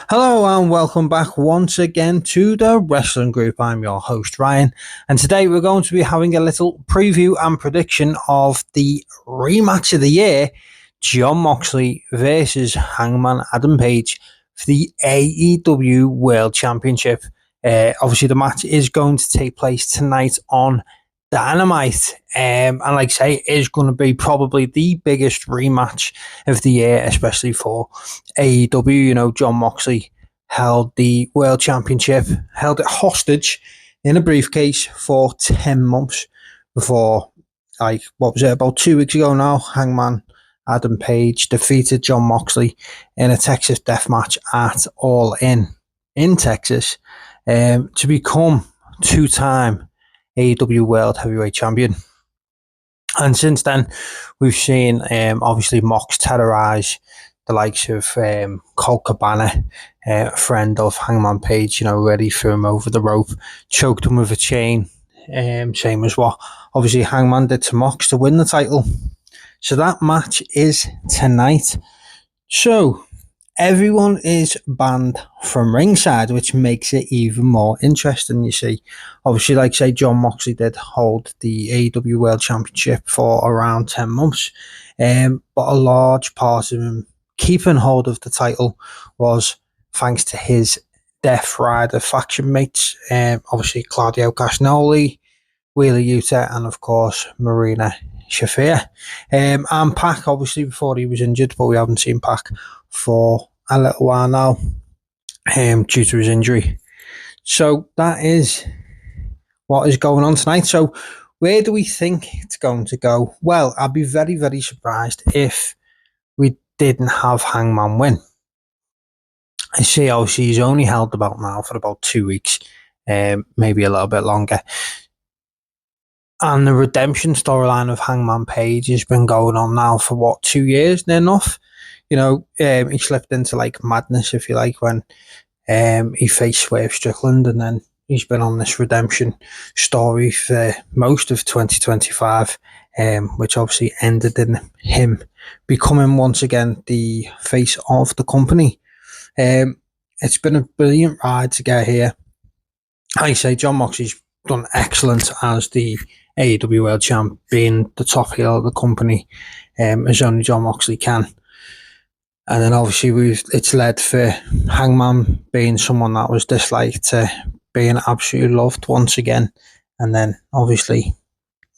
Hello and welcome back once again to the Wrestling Group. I'm your host Ryan, and today we're going to be having a little preview and prediction of the rematch of the year, Jon Moxley versus Hangman Adam Page for the AEW World Championship. Obviously the match is going to take place tonight on Dynamite, and like I say, it is going to be probably the biggest rematch of the year, especially for AEW. You know, Jon Moxley held the World Championship, held it hostage in a briefcase for 10 months before, about 2 weeks ago now, Hangman Adam Page defeated Jon Moxley in a Texas death match at All in Texas, to become two-time AEW World Heavyweight Champion. And since then, we've seen obviously Mox terrorise the likes of Colt Cabana, a friend of Hangman Page, ready threw him over the rope, choked him with a chain, same as what obviously Hangman did to Mox to win the title. So that match is tonight. So everyone is banned from ringside, which makes it even more interesting, you see. Obviously, like I say, Jon Moxley did hold the AEW World Championship for around 10 months, but a large part of him keeping hold of the title was thanks to his Death Rider faction mates, obviously Claudio Castagnoli, Wheeler Yuta, and of course Marina Shafir. And Pac, obviously, before he was injured, but we haven't seen Pac for a little while now, due to his injury. So that is what is going on tonight. So where do we think it's going to go? Well, I'd be very, very surprised if we didn't have Hangman win. I see, obviously, he's only held the belt now for about 2 weeks, maybe a little bit longer. And the redemption storyline of Hangman Page has been going on now for 2 years near enough. He slipped into like madness, if you like, when he faced Swerve Strickland, and then he's been on this redemption story for most of 2025, which obviously ended in him becoming once again the face of the company. It's been a brilliant ride to get here. I say Jon Moxley's done excellent as the AEW World Champ, being the top heel of the company, as only Jon Moxley can. And then obviously it's led for Hangman being someone that was disliked to being absolutely loved once again. And then obviously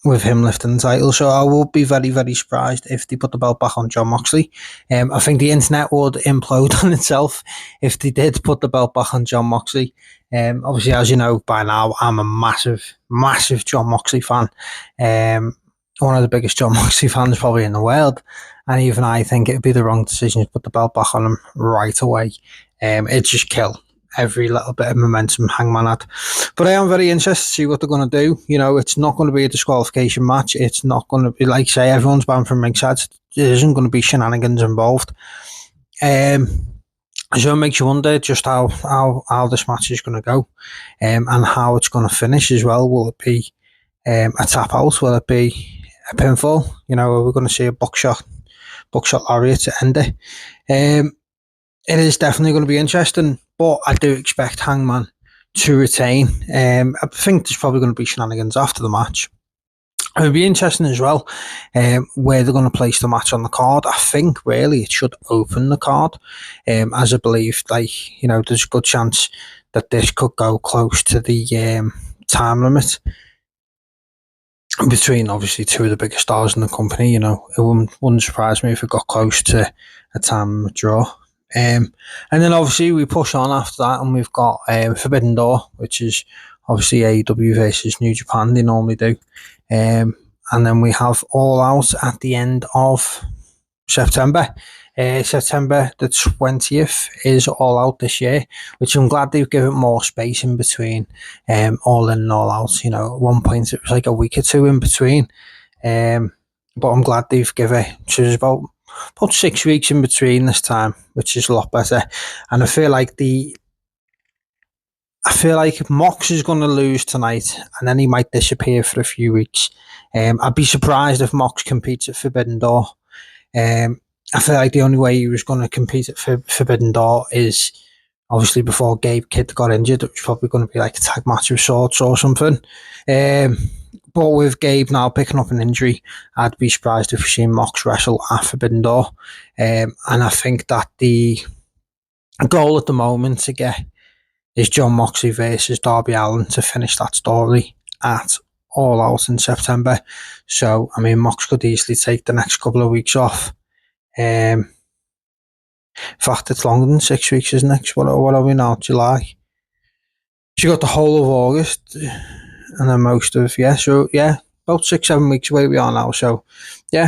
with him lifting the title. So I will be very, very surprised if they put the belt back on Jon Moxley. I think the internet would implode on itself if they did put the belt back on Jon Moxley. Obviously, as you know by now, I'm a massive, massive Jon Moxley fan. One of the biggest Jon Moxley fans probably in the world. And even I think it would be the wrong decision to put the belt back on him right away. It'd just kill every little bit of momentum Hangman had. But I am very interested to see what they're going to do. It's not going to be a disqualification match. It's not going to be, like say, everyone's banned from ringside. There isn't going to be shenanigans involved. So it makes you wonder just how this match is going to go, and how it's going to finish as well. Will it be a tap out? Will it be a pinfall? Are we going to see a buckshot lariat to end it? It is definitely going to be interesting, but I do expect Hangman to retain. I think there's probably going to be shenanigans after the match. It would be interesting as well where they're going to place the match on the card. I think really it should open the card, as I believe there's a good chance that this could go close to the time limit between obviously two of the biggest stars in the company. It wouldn't surprise me if it got close to a time draw. And then obviously we push on after that, and we've got Forbidden Door, which is obviously AEW versus New Japan. They normally do. And then we have All Out at the end of September. September the 20th is All Out this year, which I'm glad they've given more space in between All In and All Out. At one point it was like a week or two in between. But I'm glad they've given it. So there's about 6 weeks in between this time, which is a lot better. And I feel like Mox is going to lose tonight, and then he might disappear for a few weeks. I'd be surprised if Mox competes at Forbidden Door. I feel like the only way he was going to compete at Forbidden Door is obviously before Gabe Kidd got injured, it was probably going to be like a tag match of sorts or something. But with Gabe now picking up an injury, I'd be surprised if we see Mox wrestle at Forbidden Door. And I think that the goal at the moment to get is Jon Moxley versus Darby Allin to finish that story at All Out in September. So, I mean, Mox could easily take the next couple of weeks off. In fact, it's longer than 6 weeks, isn't it? What are we now? July? She got the whole of August and then most of, about 6-7 weeks away we are now. So,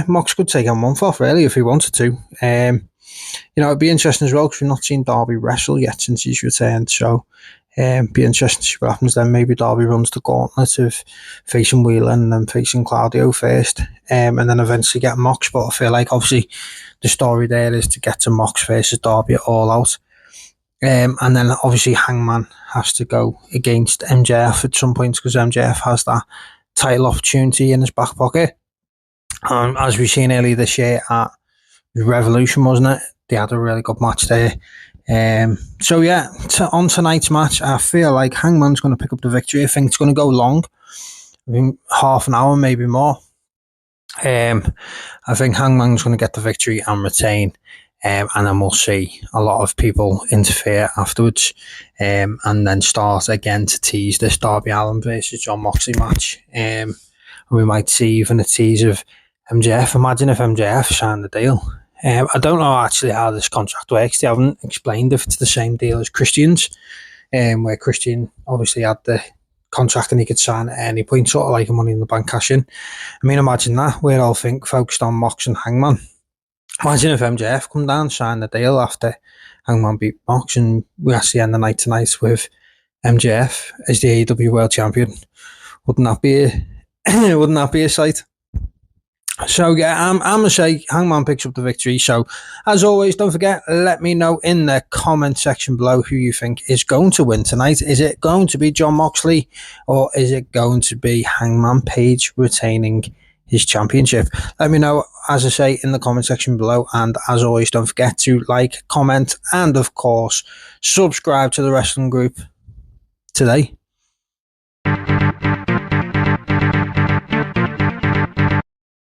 Mox could take a month off, really, if he wanted to. It'd be interesting as well because we've not seen Darby wrestle yet since he's returned. So, be interesting to see what happens then. Maybe Darby runs the gauntlet of facing Wheeler and then facing Claudio first, and then eventually get Mox. But I feel like obviously the story there is to get to Mox versus Darby at All Out. And then obviously Hangman has to go against MJF at some point because MJF has that title opportunity in his back pocket. As we've seen earlier this year at Revolution, wasn't it? They had a really good match there. On tonight's match, I feel like Hangman's going to pick up the victory. I think it's going to go long. I think half an hour, maybe more. I think Hangman's going to get the victory and retain. And then we'll see a lot of people interfere afterwards, and then start again to tease this Darby Allin versus Jon Moxley match. And we might see even a tease of MJF. Imagine if MJF signed the deal. I don't know actually how this contract works. They haven't explained if it's the same deal as Christian's, where Christian obviously had the contract and he could sign at any point, sort of like a Money in the Bank cash-in. I mean, imagine that. We're all focused on Mox and Hangman. Imagine if MJF come down, sign the deal after Hangman beat Mox, and we actually end the night tonight with MJF as the AEW World Champion. Wouldn't that be a sight? So I'm gonna say Hangman picks up the victory. So as always, don't forget, let me know in the comment section below who you think is going to win tonight. Is it going to be Jon Moxley or is it going to be Hangman Page retaining his championship? Let me know, as I say, in the comment section below. And as always, don't forget to like, comment, and of course subscribe to the wrestling group today.